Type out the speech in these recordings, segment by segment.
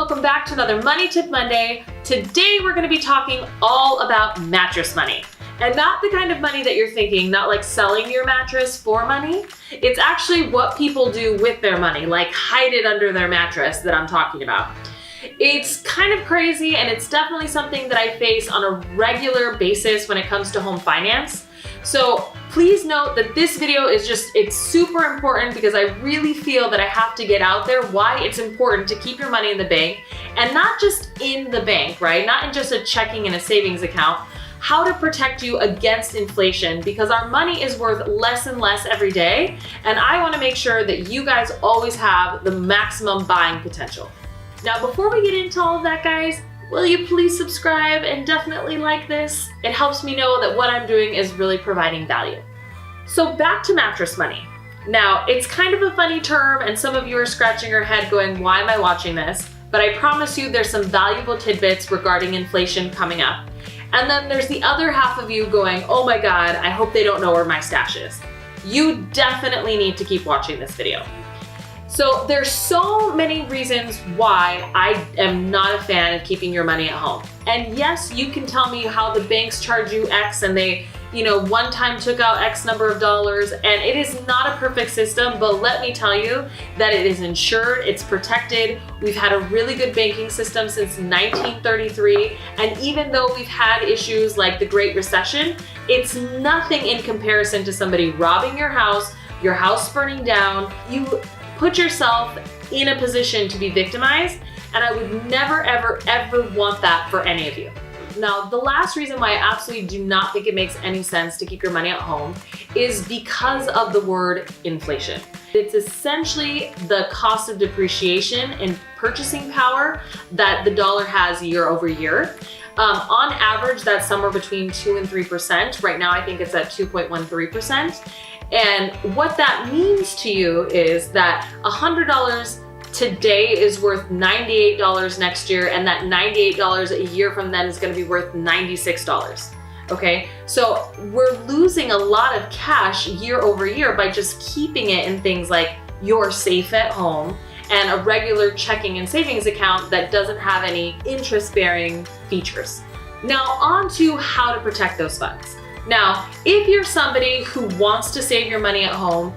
welcome back to another Money Tip Monday. Today we're going to be talking all about mattress money. And not the kind of money that you're thinking, not like selling your mattress for money. It's actually what people do with their money, like hide it under their mattress that I'm talking about. It's kind of crazy, and it's definitely something that I face on a regular basis when it comes to home finance. So please note that this video is it's super important because I really feel that I have to get out there why it's important to keep your money in the bank, and not just in the bank, right? Not in just a checking and a savings account. How to protect you against inflation, because our money is worth less and less every day, and I want to make sure that you guys always have the maximum buying potential. Now, before we get into all of that, guys, will you please subscribe and definitely like this? It helps me know that what I'm doing is really providing value. So back to mattress money. Now, it's kind of a funny term, and some of you are scratching your head going, why am I watching this? But I promise you there's some valuable tidbits regarding inflation coming up. And then there's the other half of you going, oh my God, I hope they don't know where my stash is. You definitely need to keep watching this video. So there's so many reasons why I am not a fan of keeping your money at home. And yes, you can tell me how the banks charge you X and they, one time took out X number of dollars, and it is not a perfect system, but let me tell you that it is insured, it's protected. We've had a really good banking system since 1933, and even though we've had issues like the Great Recession, it's nothing in comparison to somebody robbing your house burning down. You put yourself in a position to be victimized, and I would never, ever, ever want that for any of you. Now, the last reason why I absolutely do not think it makes any sense to keep your money at home is because of the word inflation. It's essentially the cost of depreciation and purchasing power that the dollar has year over year. On average, that's somewhere between 2 and 3%. Right now, I think it's at 2.13%. And what that means to you is that $100 today is worth $98 next year, and that $98 a year from then is going to be worth $96. Okay, so we're losing a lot of cash year over year by just keeping it in things like your safe at home and a regular checking and savings account that doesn't have any interest-bearing features. Now, on to how to protect those funds. Now, if you're somebody who wants to save your money at home,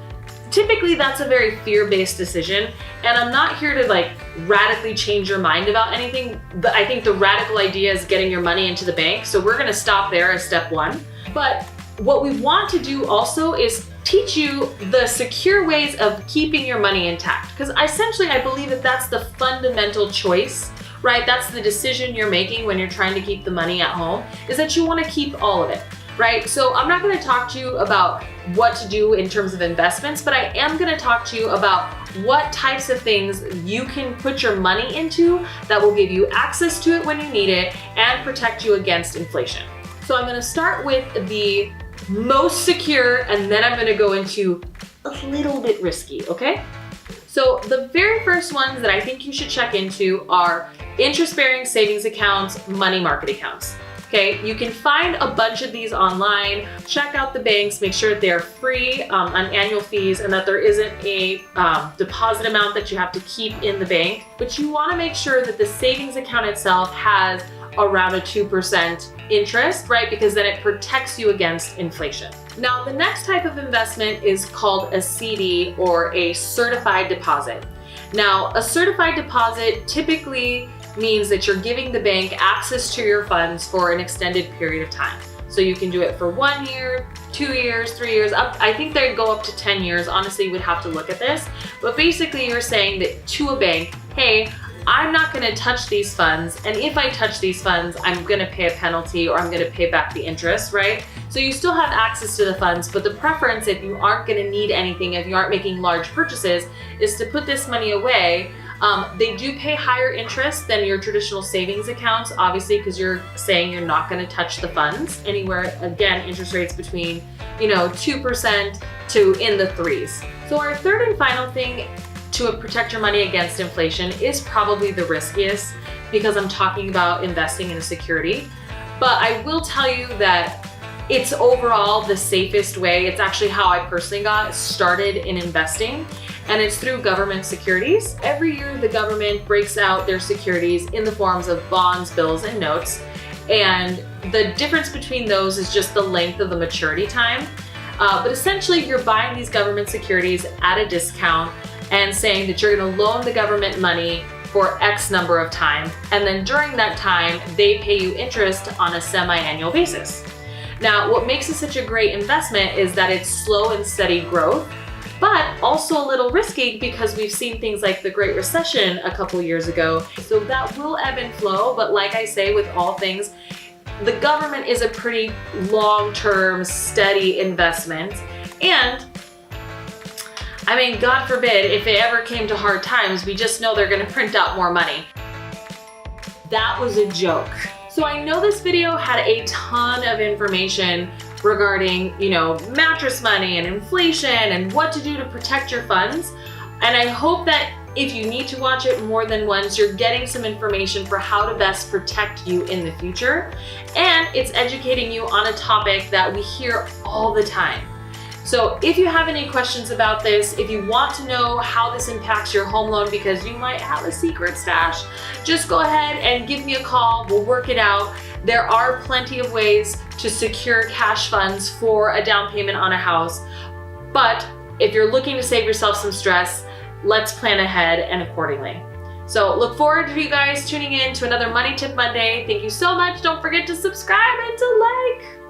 typically that's a very fear-based decision, and I'm not here to radically change your mind about anything, but I think the radical idea is getting your money into the bank, so we're gonna stop there as step one. But what we want to do also is teach you the secure ways of keeping your money intact, because essentially I believe that that's the fundamental choice, right? That's the decision you're making when you're trying to keep the money at home, is that you want to keep all of it. Right? So I'm not going to talk to you about what to do in terms of investments, but I am going to talk to you about what types of things you can put your money into that will give you access to it when you need it and protect you against inflation. So I'm going to start with the most secure, and then I'm going to go into a little bit risky, okay? So the very first ones that I think you should check into are interest-bearing savings accounts, money market accounts. Okay, you can find a bunch of these online. Check out the banks, make sure that they're free on annual fees and that there isn't a deposit amount that you have to keep in the bank. But you want to make sure that the savings account itself has around a 2% interest, right? Because then it protects you against inflation. Now, the next type of investment is called a CD, or a certified deposit. Now, a certified deposit typically means that you're giving the bank access to your funds for an extended period of time. So you can do it for 1 year, 2 years, 3 years, I think they go up to 10 years. Honestly, we'd have to look at this. But basically you're saying that to a bank, hey, I'm not gonna touch these funds, and if I touch these funds, I'm gonna pay a penalty, or I'm gonna pay back the interest, right? So you still have access to the funds, but the preference, if you aren't gonna need anything, if you aren't making large purchases, is to put this money away. They do pay higher interest than your traditional savings accounts, obviously, because you're saying you're not going to touch the funds anywhere. Again, interest rates between 2% to in the 3s. So our third and final thing to protect your money against inflation is probably the riskiest, because I'm talking about investing in a security. But I will tell you that It's overall the safest way. It's actually how I personally got started in investing, and it's through government securities. Every year the government breaks out their securities in the forms of bonds, bills, and notes, and the difference between those is just the length of the maturity time. But essentially you're buying these government securities at a discount and saying that you're going to loan the government money for X number of time, and then during that time they pay you interest on a semi-annual basis. Now, what makes it such a great investment is that it's slow and steady growth, but also a little risky because we've seen things like the Great Recession a couple years ago. So that will ebb and flow, but like I say with all things, the government is a pretty long-term, steady investment. And I mean, God forbid, if it ever came to hard times, we just know they're gonna print out more money. That was a joke. So I know this video had a ton of information regarding, mattress money and inflation and what to do to protect your funds. And I hope that if you need to watch it more than once, you're getting some information for how to best protect you in the future. And it's educating you on a topic that we hear all the time. So if you have any questions about this, if you want to know how this impacts your home loan because you might have a secret stash, just go ahead and give me a call. We'll work it out. There are plenty of ways to secure cash funds for a down payment on a house. But if you're looking to save yourself some stress, let's plan ahead and accordingly. So look forward to you guys tuning in to another Money Tip Monday. Thank you so much. Don't forget to subscribe and to like.